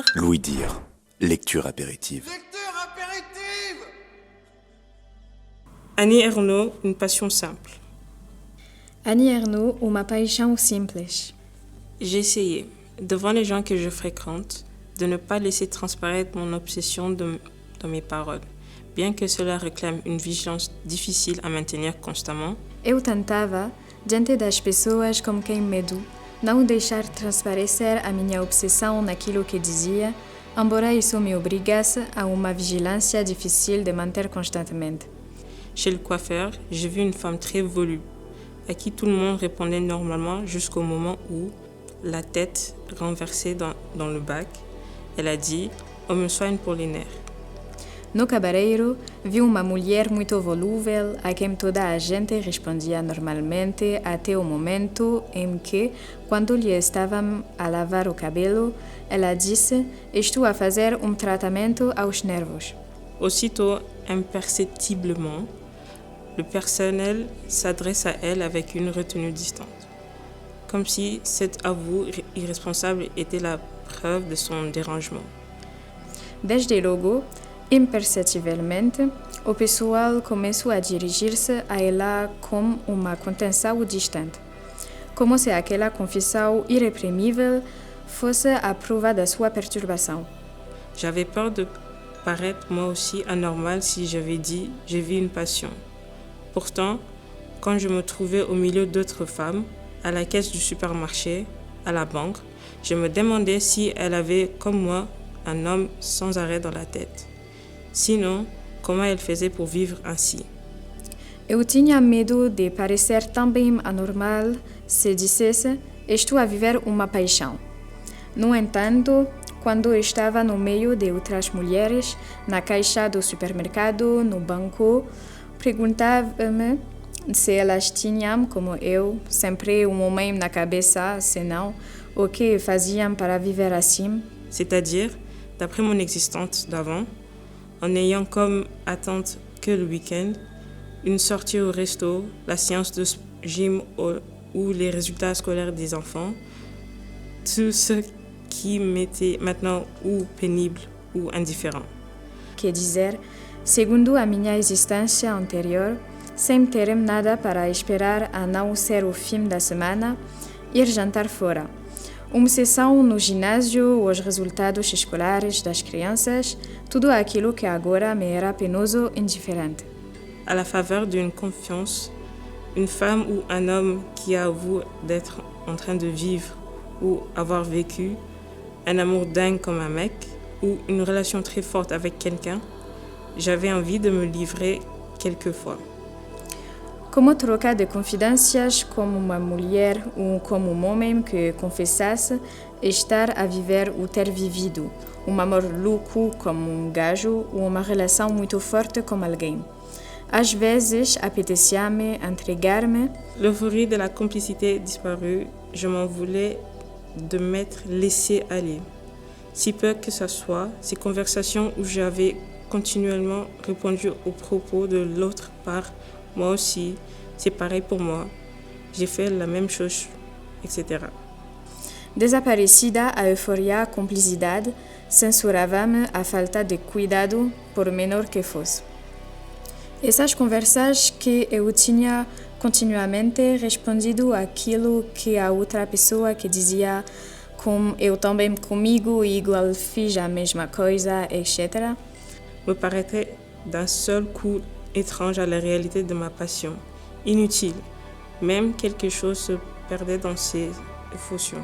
lire. Louis Dire, lecture apéritive. Lecture apéritive. Annie Ernaux, une passion simple. Annie Ernaux, uma paixão simples. J'ai essayé, devant les gens que je fréquente, de ne pas laisser transparaître mon obsession dans mes paroles, bien que cela réclame une vigilance difficile à maintenir constamment. Eu tentava, diante das pessoas com quem medo, não deixar transparecer a minha obsessão naquilo que dizia, embora isso me obrigasse a uma vigilância difficile de manter constantemente. Chez le coiffeur, j'ai vu une femme très volue, à qui tout le monde répondait normalement jusqu'au moment où, la tête renversée dans le bac, elle a dit « On me soigne pour les nerfs ». No cabeleireiro, vi uma mulher muito volúvel a quem toda a gente respondia normalmente até o momento em que, quando lhe estavam a lavar o cabelo, ela disse: "Estou a fazer um tratamento aos nervos". Aussitôt, imperceptiblement, le personnel s'adresse à elle avec une retenue distante, comme si cet aveu irresponsable était la preuve de son dérangement. Desde logo, imperceptivelmente, o pessoal começou a dirigir-se a ela com uma contenção distante, como se aquela confissão irreprimível fosse a prova da sua perturbação. J'avais peur de paraître moi aussi anormal si j'avais dit « j'ai vu une passion ». Pourtant, quand je me trouvais au milieu d'autres femmes, à la caisse du supermarché, à la banque, je me demandais si elle avait, comme moi, un homme sans arrêt dans la tête. Sinon, comment elle faisait pour vivre ainsi? Eu tinha medo de parecer também anormal se dissesse estou a viver uma paixão. No entanto, quando estava no meio de outras mulheres, na caixa do supermercado, no banco, perguntava-me se elas tinham, como eu, sempre um homem na cabeça, senão o que faziam para viver assim. C'est-à-dire, d'après mon existence d'avant, en ayant comme attente que le week-end, une sortie au resto, la séance de gym ou les résultats scolaires des enfants, tout ce qui m'était maintenant ou pénible ou indifférent. Quer dizer, segundo a minha existência anterior, sem ter nada para esperar a não ser o fim da semana, ir jantar fora. Uma sessão no ginásio, os resultados escolares das crianças, tudo aquilo que agora me era penoso e indiferente. À la faveur d'une confiance, une femme ou un homme qui avoue d'être en train de vivre ou avoir vécu un amour dingue comme un mec ou une relation très forte avec quelqu'un, j'avais envie de me livrer quelquefois. Como trocar de confidências como uma mulher ou como um homem que confessasse estar a viver ou ter vivido um amor louco como um gajo ou uma relação muito forte com alguém. Às vezes, apetecia-me entregar-me. L'euphorie de la complicité disparue, je m'en voulais de m'être laissé aller. Si peu que ce soit, ces conversations où j'avais continuellement répondu aux propos de l'autre part, moi aussi, c'est pareil pour moi, j'ai fait la même chose, etc. Desaparecida a euforia, a cumplicidade, censurava-me a falta de cuidado, por menor que fosse. Essas conversas que eu tinha continuamente respondido àquilo que a outra pessoa que dizia como eu também comigo igual fiz a mesma coisa, etc. me paraîtrait d'un seul coup étrange à la réalité de ma passion, inutile. Même quelque chose se perdait dans ces effusions.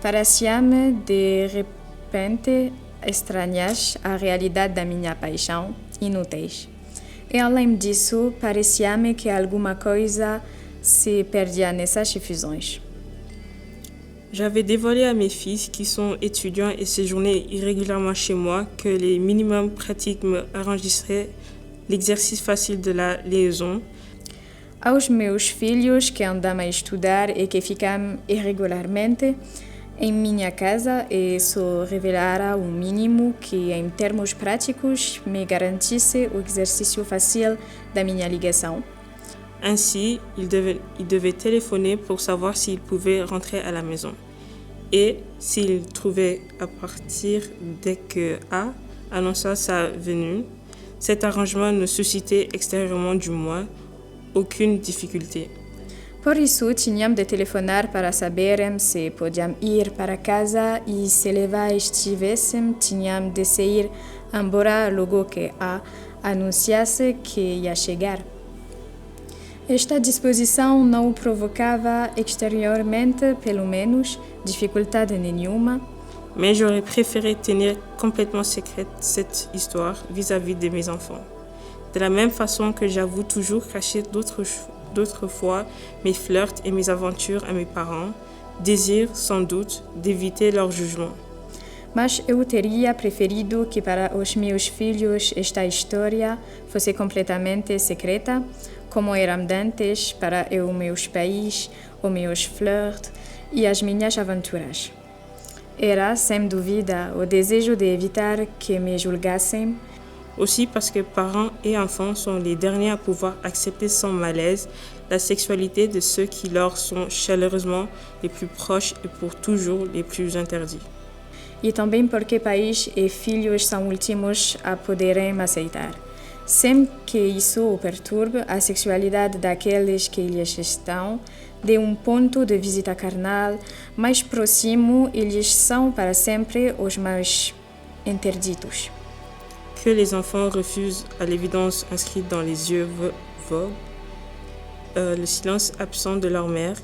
Parecia-me de repente estranhas à realidade da minha paixão, inúteis. E além disso, parecia-me que alguma coisa se perdia nessas efusões. J'avais dévoilé à mes fils qui sont étudiants et séjournaient irrégulièrement chez moi que les minimums pratiques me enregistraient l'exercice facile de la liaison. Aos meus filhos que andam a estudar e que ficam irregularmente em minha casa, isso revelara um mínimo que, em termos práticos, me garantisse o exercício fácil da minha ligação. Ainsi, il devait téléphoner pour savoir s'il pouvait rentrer à la maison. Et s'il trouvait à partir dès que A annonça sa venue, cet arrangement ne suscitait extérieurement du moins aucune difficulté. Por isso, tínhamos de telefonar para saberem se podíamos ir para casa e se levar estivessem, tínhamos de sair embora logo que A anunciasse que ia chegar. Esta disposição não provocava exteriormente, pelo menos, dificuldade nenhuma. Mais j'aurais préféré tenir complètement secrète cette histoire vis-à-vis de mes enfants. De la même façon que j'avoue toujours cacher d'autres fois mes flirts et mes aventures à mes parents, désir sans doute d'éviter leur jugement. Mas eu teria preferido que para os meus filhos esta história fosse completamente secreta, como eram dantes para os meus pais, os meus flirts e as minhas aventuras. Era, sem dúvida, o desejo de evitar que me julgassem. Aussi parce que parents et enfants sont les derniers à pouvoir accepter sans malaise la sexualité de ceux qui leur sont chaleureusement les plus proches et pour toujours les plus interdits. E também porque pais e filhos são últimos a poderem aceitar. Sem que isso o perturbe, a sexualidade daqueles que lhes estão, de ponto de vista carnal mais próximo, eles são para sempre os mais interditos. Que les enfants refusent à l'évidence inscrite dans les yeux vogues le silence absent de leur mère.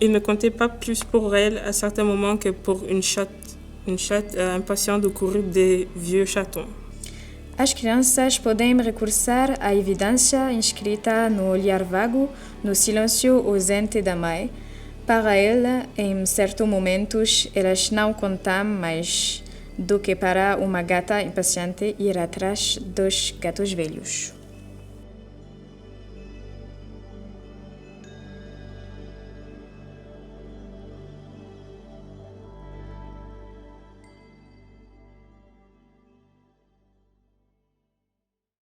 Ils ne comptaient pas plus pour elle à certains moments que pour une chatte impatiente de courir des vieux chatons. As crianças podem recursar à evidência inscrita no olhar vago, no silêncio ausente da mãe. Para ela, em certos momentos, elas não contam mais do que para uma gata impaciente ir atrás dos gatos velhos.